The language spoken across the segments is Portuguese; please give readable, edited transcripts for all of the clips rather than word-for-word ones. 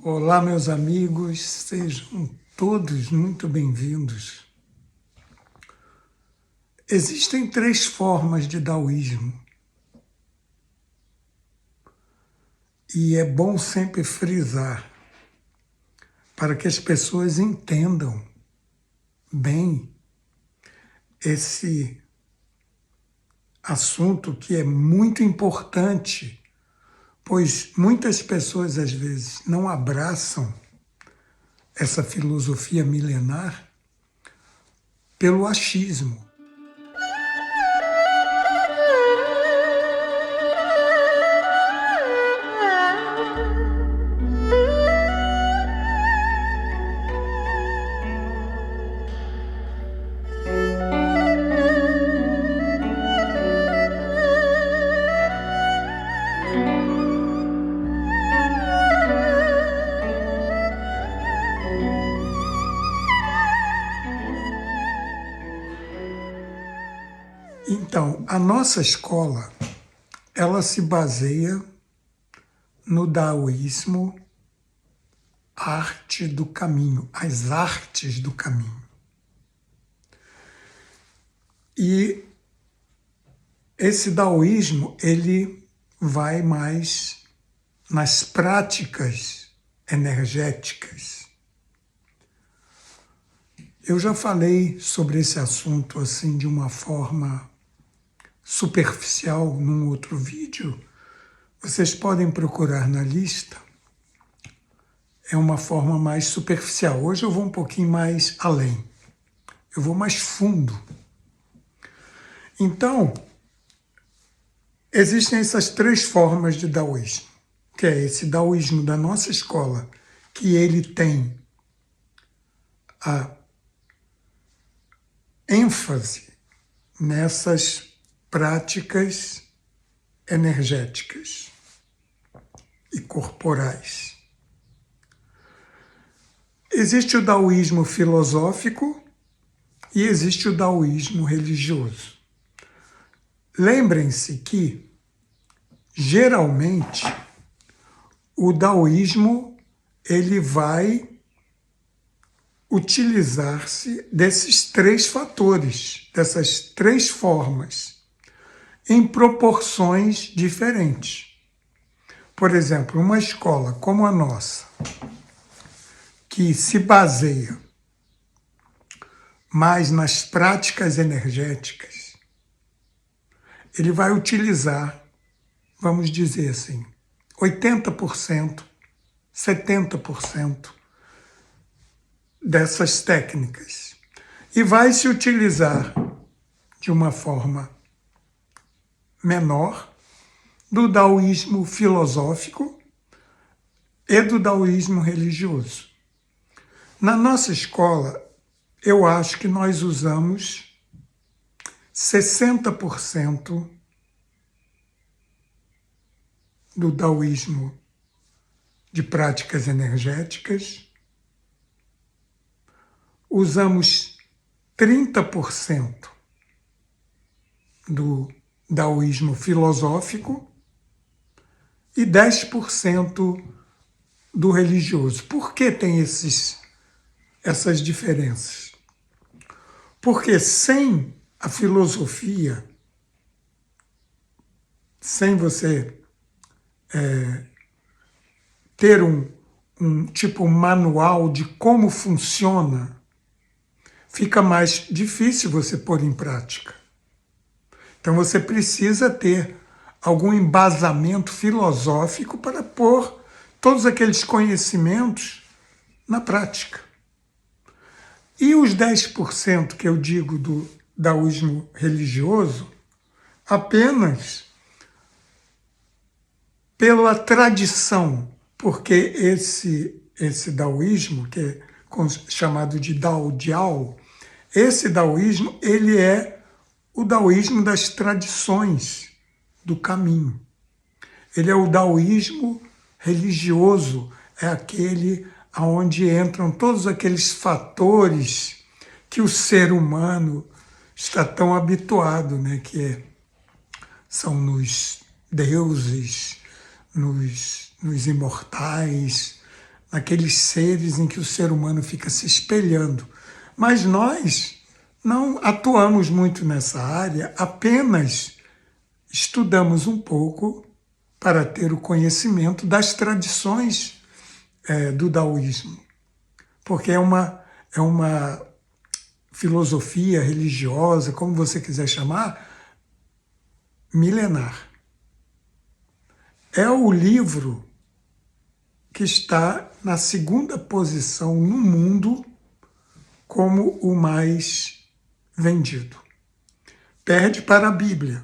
Olá, meus amigos, sejam todos muito bem-vindos. Existem três formas de daoísmo e é bom sempre frisar para que as pessoas entendam bem esse assunto que é muito importante, pois muitas pessoas às vezes não abraçam essa filosofia milenar pelo achismo. Então, a nossa escola, ela se baseia no daoísmo, arte do caminho, as artes do caminho. E esse daoísmo, ele vai mais nas práticas energéticas. Eu já falei sobre esse assunto assim de uma forma superficial num outro vídeo. Vocês podem procurar na lista. É uma forma mais superficial. Hoje eu vou um pouquinho mais além. Eu vou mais fundo. Então, existem essas três formas de daoísmo, que é esse daoísmo da nossa escola, que ele tem a ênfase nessas práticas energéticas e corporais. Existe o daoísmo filosófico e existe o daoísmo religioso. Lembrem-se que, geralmente, o daoísmo ele vai utilizar-se desses três fatores, dessas três formas, em proporções diferentes. Por exemplo, uma escola como a nossa, que se baseia mais nas práticas energéticas, ele vai utilizar, vamos dizer assim, 80%, 70% dessas técnicas. E vai se utilizar de uma forma menor do daoísmo filosófico e do daoísmo religioso. Na nossa escola, eu acho que nós usamos 60% do daoísmo de práticas energéticas, usamos 30% do daoísmo filosófico e 10% do religioso. Por que tem essas diferenças? Porque sem a filosofia, sem você ter um tipo manual de como funciona, fica mais difícil você pôr em prática. Então você precisa ter algum embasamento filosófico para pôr todos aqueles conhecimentos na prática. E os 10% que eu digo do daoísmo religioso, apenas pela tradição, porque esse daoísmo, que é chamado de Dao Jiao, esse daoísmo, ele é o daoísmo das tradições do caminho. Ele é o daoísmo religioso, é aquele onde entram todos aqueles fatores que o ser humano está tão habituado, né? São nos deuses, nos imortais, naqueles seres em que o ser humano fica se espelhando. Mas nós não atuamos muito nessa área, apenas estudamos um pouco para ter o conhecimento das tradições do daoísmo, porque é uma filosofia religiosa, como você quiser chamar, milenar. É o livro que está na segunda posição no mundo como o mais vendido. Perde para a Bíblia.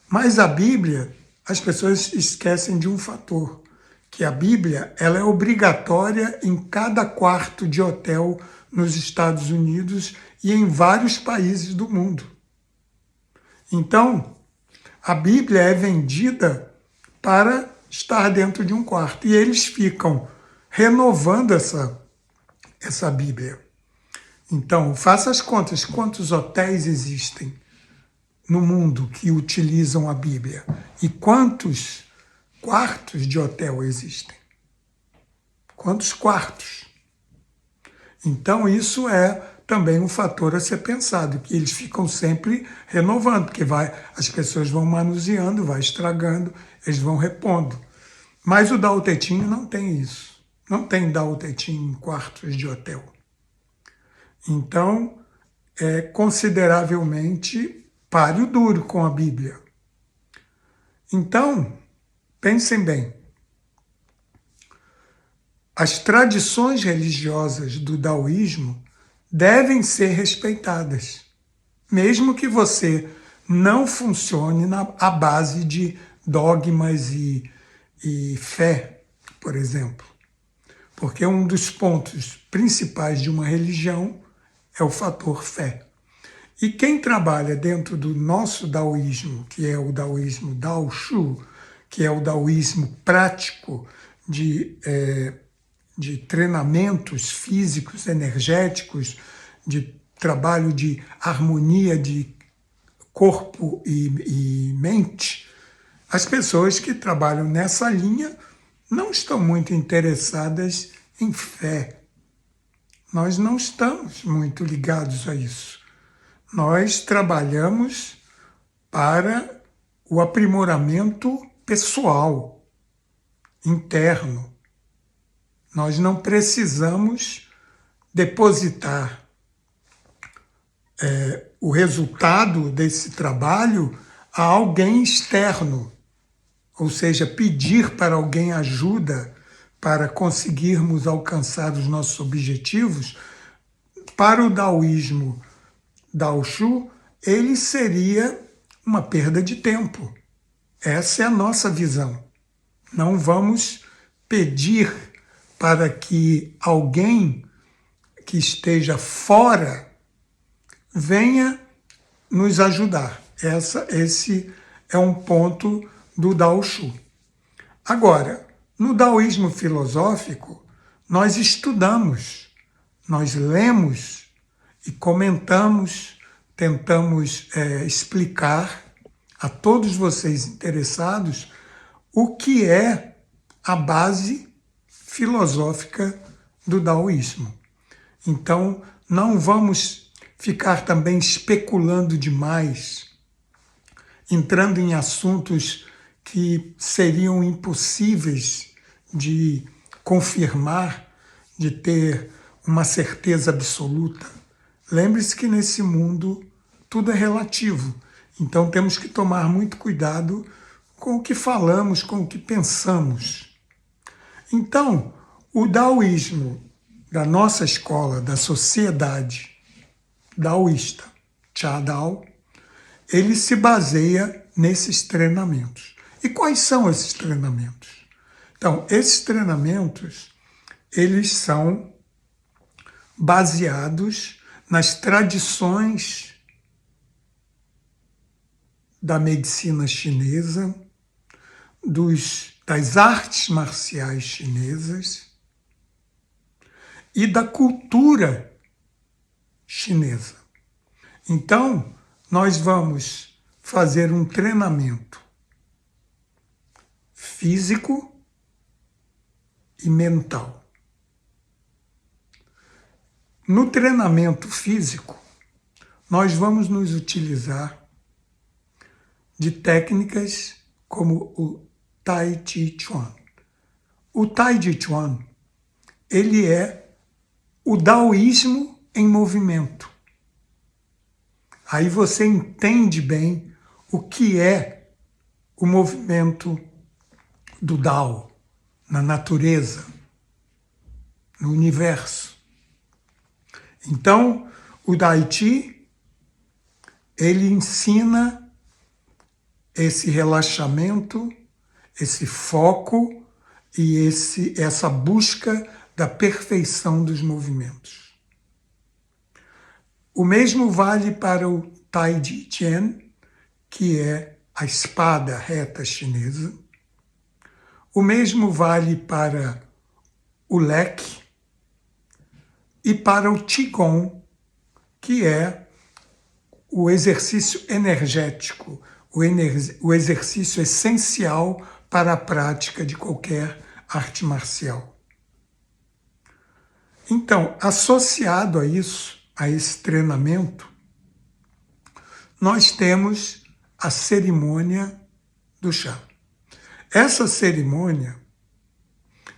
Mas a Bíblia, as pessoas esquecem de um fator, que a Bíblia ela é obrigatória em cada quarto de hotel nos Estados Unidos e em vários países do mundo. Então, a Bíblia é vendida para estar dentro de um quarto. E eles ficam renovando essa Bíblia. Então, faça as contas, quantos hotéis existem no mundo que utilizam a Bíblia? E quantos quartos de hotel existem? Quantos quartos? Então, isso é também um fator a ser pensado, que eles ficam sempre renovando, porque as pessoas vão manuseando, vai estragando, eles vão repondo. Mas o Dao Te Ching não tem isso. Não tem Dao Te Ching em quartos de hotel. Então, é consideravelmente páreo duro com a Bíblia. Então, pensem bem. As tradições religiosas do daoísmo devem ser respeitadas, mesmo que você não funcione à base de dogmas e fé, por exemplo. Porque um dos pontos principais de uma religião é o fator fé. E quem trabalha dentro do nosso daoísmo, que é o daoísmo Dao Shu, que é o daoísmo prático de treinamentos físicos, energéticos, de trabalho de harmonia de corpo e mente, as pessoas que trabalham nessa linha não estão muito interessadas em fé. Nós não estamos muito ligados a isso. Nós trabalhamos para o aprimoramento pessoal, interno. Nós não precisamos depositar o resultado desse trabalho a alguém externo, ou seja, pedir para alguém ajuda para conseguirmos alcançar os nossos objetivos. Para o daoísmo Dao Shu, ele seria uma perda de tempo. Essa é a nossa visão. Não vamos pedir para que alguém que esteja fora venha nos ajudar. Esse é um ponto do Dao Shu. Agora, no daoísmo filosófico, nós estudamos, nós lemos e comentamos, tentamos explicar a todos vocês interessados o que é a base filosófica do daoísmo. Então, não vamos ficar também especulando demais, entrando em assuntos que seriam impossíveis de confirmar, de ter uma certeza absoluta. Lembre-se que nesse mundo tudo é relativo, então temos que tomar muito cuidado com o que falamos, com o que pensamos. Então, o daoísmo da nossa escola, da sociedade daoísta, Cha Dao, ele se baseia nesses treinamentos. E quais são esses treinamentos? Então, esses treinamentos, eles são baseados nas tradições da medicina chinesa, das artes marciais chinesas e da cultura chinesa. Então, nós vamos fazer um treinamento físico e mental. No treinamento físico, nós vamos nos utilizar de técnicas como o Tai Chi Chuan. O Tai Chi Chuan, ele é o daoísmo em movimento. Aí você entende bem o que é o movimento do Dao na natureza, no universo. Então, o Tai Chi, ele ensina esse relaxamento, esse foco e essa busca da perfeição dos movimentos. O mesmo vale para o Tai Chi Chuan, que é a espada reta chinesa. O mesmo vale para o leque e para o Qigong, que é o exercício energético, o exercício essencial para a prática de qualquer arte marcial. Então, associado a isso, a esse treinamento, nós temos a cerimônia do chá. Essa cerimônia,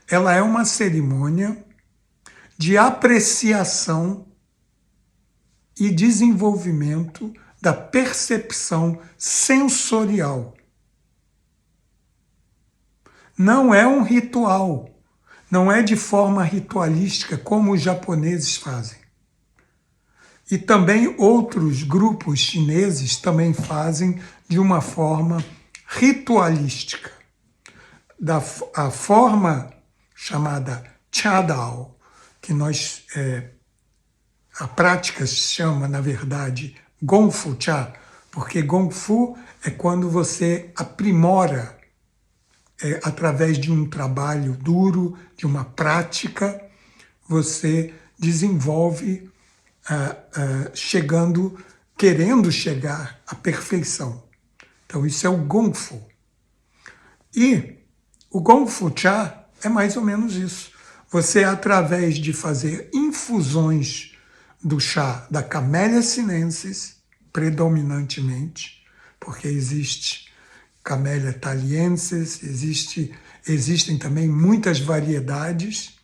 ela é uma cerimônia de apreciação e desenvolvimento da percepção sensorial. Não é um ritual, não é de forma ritualística como os japoneses fazem. E também outros grupos chineses também fazem de uma forma ritualística. A forma chamada Chadao, que a prática se chama, na verdade, Gong Fu Cha, porque Gong Fu é quando você aprimora, através de um trabalho duro, de uma prática, você desenvolve querendo chegar à perfeição. Então isso é o Gong Fu. E o Gong Fu Cha é mais ou menos isso. Você, através de fazer infusões do chá da Camellia sinensis, predominantemente, porque existe Camellia thaliensis, existem também muitas variedades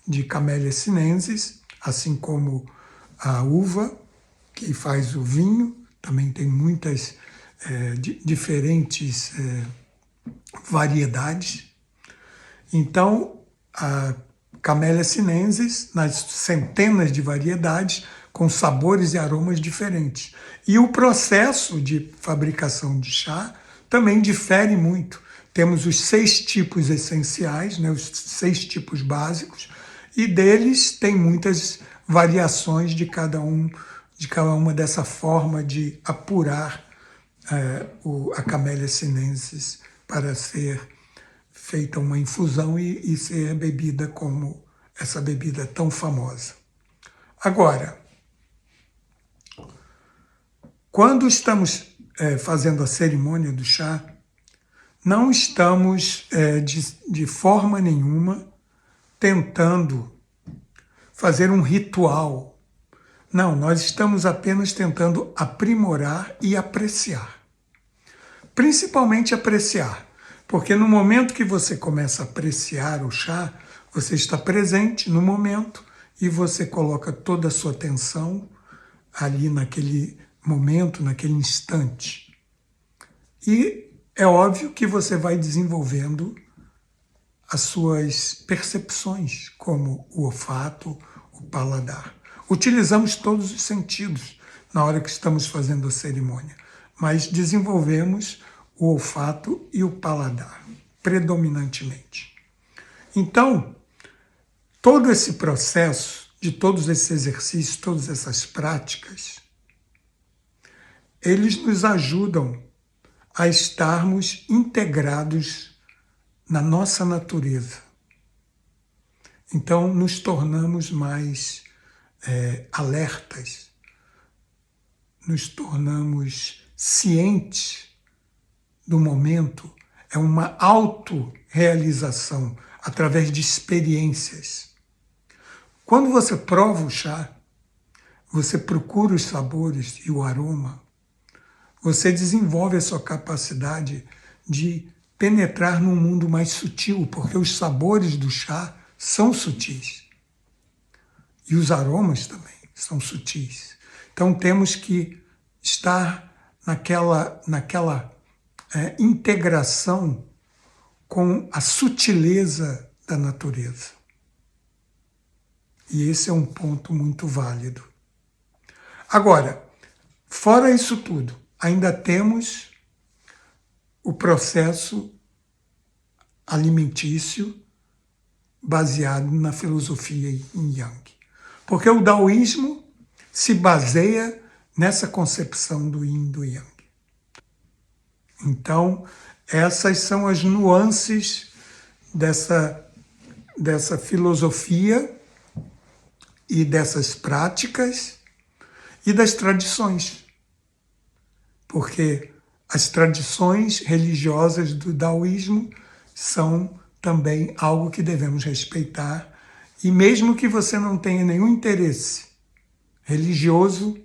de Camellia sinensis, assim como a uva, que faz o vinho, também tem muitas diferentes variedades. Então, a Camellia sinensis, nas centenas de variedades, com sabores e aromas diferentes. E o processo de fabricação de chá também difere muito. Temos os 6 tipos essenciais, né, os 6 tipos básicos, e deles tem muitas variações de cada uma dessa forma de apurar a Camellia sinensis para ser feita uma infusão e ser bebida como essa bebida tão famosa. Agora, quando estamos fazendo a cerimônia do chá, não estamos de forma nenhuma tentando fazer um ritual. Não, nós estamos apenas tentando aprimorar e apreciar. Principalmente apreciar, porque no momento que você começa a apreciar o chá, você está presente no momento e você coloca toda a sua atenção ali naquele momento, naquele instante. E é óbvio que você vai desenvolvendo as suas percepções, como o olfato, o paladar. Utilizamos todos os sentidos na hora que estamos fazendo a cerimônia, mas desenvolvemos o olfato e o paladar, predominantemente. Então, todo esse processo, de todos esses exercícios, todas essas práticas, eles nos ajudam a estarmos integrados na nossa natureza. Então, nos tornamos mais alertas, nos tornamos cientes do momento, é uma autorrealização. através de experiências. Quando você prova o chá, você procura os sabores e o aroma, você desenvolve a sua capacidade de penetrar num mundo mais sutil, porque os sabores do chá são sutis. E os aromas também são sutis. Então temos que estar naquela integração com a sutileza da natureza. E esse é um ponto muito válido. Agora, fora isso tudo, ainda temos o processo alimentício baseado na filosofia Yin Yang. Porque o daoísmo se baseia nessa concepção do Yin e do Yang. Então, essas são as nuances dessa filosofia e dessas práticas e das tradições. Porque as tradições religiosas do daoísmo são também algo que devemos respeitar. E mesmo que você não tenha nenhum interesse religioso,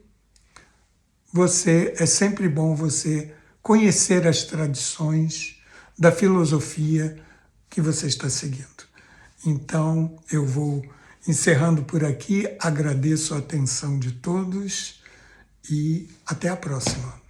é sempre bom você conhecer as tradições da filosofia que você está seguindo. Então, eu vou encerrando por aqui, agradeço a atenção de todos e até a próxima.